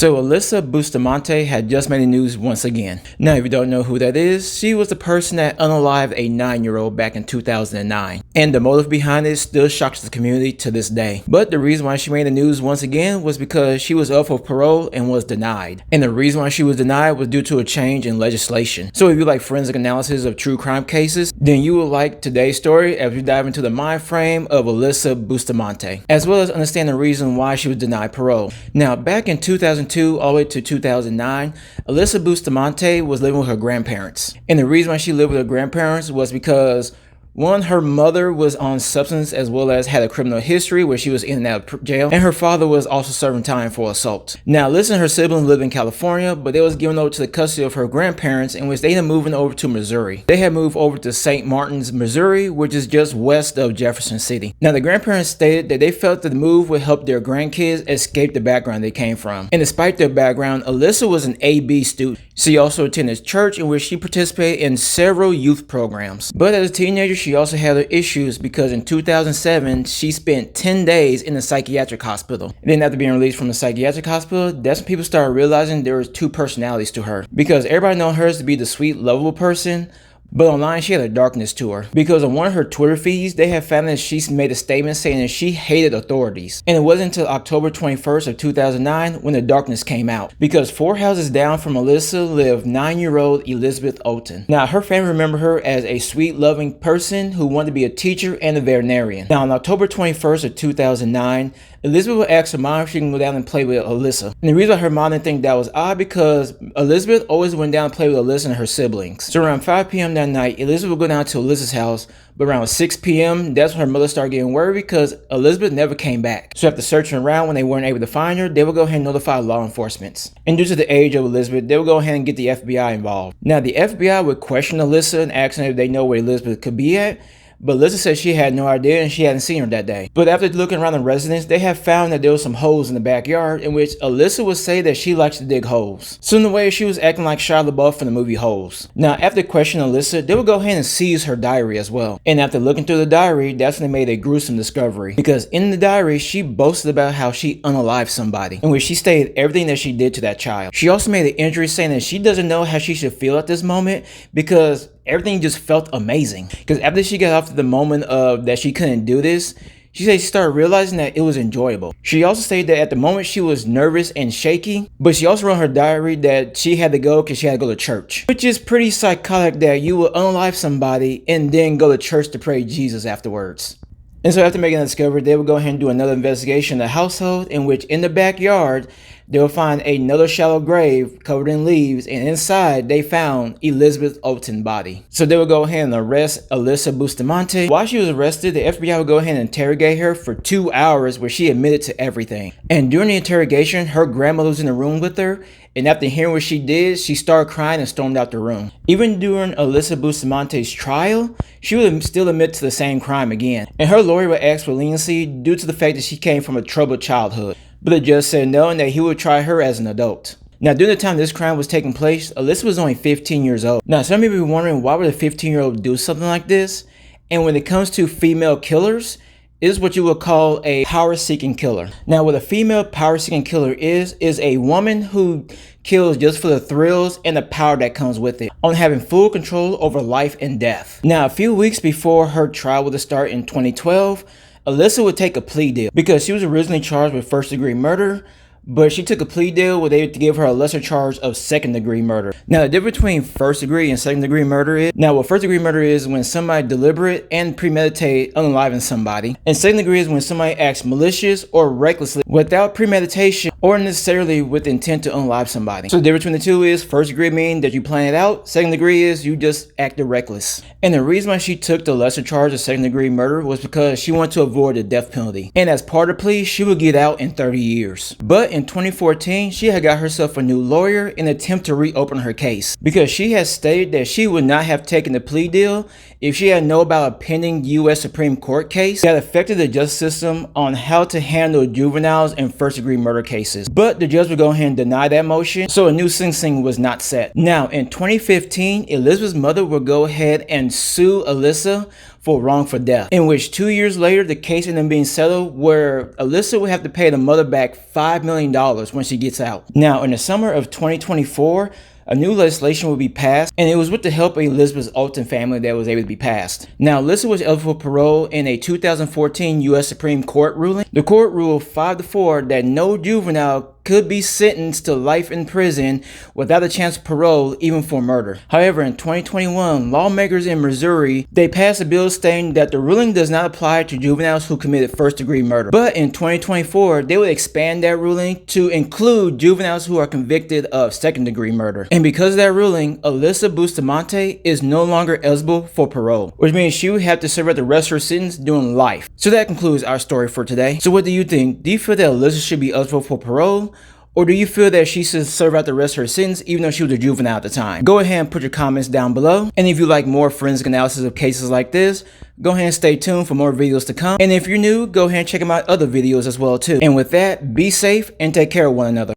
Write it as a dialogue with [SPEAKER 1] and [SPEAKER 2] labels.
[SPEAKER 1] So Alyssa Bustamante had just made the news once again. Now, if you don't know who that is, she was the person that unalived a 9-year-old back in 2009. And the motive behind it still shocks the community to this day. But the reason why she made the news once again was because she was up for parole and was denied. And the reason why she was denied was due to a change in legislation. So if you like forensic analysis of true crime cases, then you will like today's story as we dive into the mind frame of Alyssa Bustamante, as well as understand the reason why she was denied parole. Now, back in 2002 all the way to 2009, Alyssa Bustamante was living with her grandparents. And the reason why she lived with her grandparents was because one, her mother was on substance as well as had a criminal history where she was in and out of jail, and her father was also serving time for assault. Now, Alyssa and her siblings lived in California, but they was given over to the custody of her grandparents, in which they ended up moving over to Missouri. They had moved over to St. Martin's, Missouri, which is just west of Jefferson City. Now, the grandparents stated that they felt that the move would help their grandkids escape the background they came from. And despite their background, Alyssa was an AB student. She also attended church, in which she participated in several youth programs. But as a teenager, she also had her issues because in 2007, she spent 10 days in a psychiatric hospital. And then after being released from the psychiatric hospital, that's when people started realizing there was two personalities to her. Because everybody knows her to be the sweet, lovable person, but online, she had a darkness to her. Because on one of her Twitter feeds, they had found that she made a statement saying that she hated authorities. And it wasn't until October 21st of 2009 when the darkness came out. Because 4 houses down from Alyssa lived 9-year-old Elizabeth Olten. Now, her family remember her as a sweet, loving person who wanted to be a teacher and a veterinarian. Now, on October 21st of 2009, Elizabeth would ask her mom if she can go down and play with Alyssa. And the reason why her mom didn't think that was odd because Elizabeth always went down and played with Alyssa and her siblings. So around 5 p.m. that night, Elizabeth would go down to Alyssa's house, but around 6 p.m., that's when her mother started getting worried because Elizabeth never came back. So after searching around when they weren't able to find her, they would go ahead and notify law enforcement. And due to the age of Elizabeth, they would go ahead and get the FBI involved. Now, the FBI would question Alyssa and ask them if they know where Elizabeth could be at, but Alyssa said she had no idea and she hadn't seen her that day. But after looking around the residence, they have found that there was some holes in the backyard in which Alyssa would say that she likes to dig holes. So in a way, she was acting like Shia LaBeouf from the movie Holes. Now, after questioning Alyssa, they would go ahead and seize her diary as well. And after looking through the diary, that's when they made a gruesome discovery. Because in the diary, she boasted about how she unalived somebody, in which she stated everything that she did to that child. She also made an entry saying that she doesn't know how she should feel at this moment because everything just felt amazing. Because after she got off to the moment of that she couldn't do this, she said she started realizing that it was enjoyable. She also stated that at the moment she was nervous and shaky, but she also wrote in her diary that she had to go because she had to go to church. Which is pretty psychotic that you would unalive somebody and then go to church to pray Jesus afterwards. And so after making that discovery, they would go ahead and do another investigation in the household, in which in the backyard, they will find another shallow grave covered in leaves, and inside they found Elizabeth Olten's body. So they would go ahead and arrest Alyssa Bustamante. While she was arrested, the FBI would go ahead and interrogate her for 2 hours where she admitted to everything. And during the interrogation, her grandmother was in the room with her, and after hearing what she did, she started crying and stormed out the room. Even during Alyssa Bustamante's trial, she would still admit to the same crime again. And her lawyer would ask for leniency due to the fact that she came from a troubled childhood. But the judge said no and that he would try her as an adult. Now, during the time this crime was taking place, Alyssa was only 15 years old. Now, some people be wondering why would a 15-year-old do something like this? And when it comes to female killers, it is what you would call a power-seeking killer. Now, what a female power-seeking killer is a woman who kills just for the thrills and the power that comes with it, on having full control over life and death. Now, a few weeks before her trial would start in 2012, Alyssa would take a plea deal because she was originally charged with first-degree murder, but she took a plea deal where they would give her a lesser charge of second-degree murder. Now, the difference between first-degree and second-degree murder is, now what first-degree murder is when somebody deliberate and premeditate unaliving somebody, and second-degree is when somebody acts malicious or recklessly without premeditation or necessarily with the intent to unalive somebody. So the difference between the two is first-degree means that you plan it out, second-degree is you just acted reckless. And the reason why she took the lesser charge of second-degree murder was because she wanted to avoid the death penalty. And as part of the plea, she would get out in 30 years. But in 2014, she had got herself a new lawyer in an attempt to reopen her case because she has stated that she would not have taken the plea deal if she had known about a pending U.S. Supreme Court case that affected the justice system on how to handle juveniles and first-degree murder cases. But the judge would go ahead and deny that motion, so a new sentencing was not set. Now, in 2015, Elizabeth's mother would go ahead and sue Alyssa for wrongful death, in which 2 years later the case ended up being settled where Alyssa would have to pay the mother back $5 million when she gets out. Now, in the summer of 2024, a new legislation would be passed, and it was with the help of Elizabeth's Alton family that it was able to be passed. Now, Alyssa was eligible for parole in a 2014 U.S. Supreme Court ruling. The court ruled 5-4 that no juvenile could be sentenced to life in prison without a chance of parole, even for murder. However, in 2021, lawmakers in Missouri, they passed a bill stating that the ruling does not apply to juveniles who committed first-degree murder. But in 2024, they would expand that ruling to include juveniles who are convicted of second-degree murder. And because of that ruling, Alyssa Bustamante is no longer eligible for parole, which means she would have to serve out the rest of her sentence doing life. So that concludes our story for today. So what do you think? Do you feel that Alyssa should be eligible for parole? Or do you feel that she should serve out the rest of her sentence even though she was a juvenile at the time? Go ahead and put your comments down below. And if you like more forensic analysis of cases like this, go ahead and stay tuned for more videos to come. And if you're new, go ahead and check out my other videos as well too. And with that, be safe and take care of one another.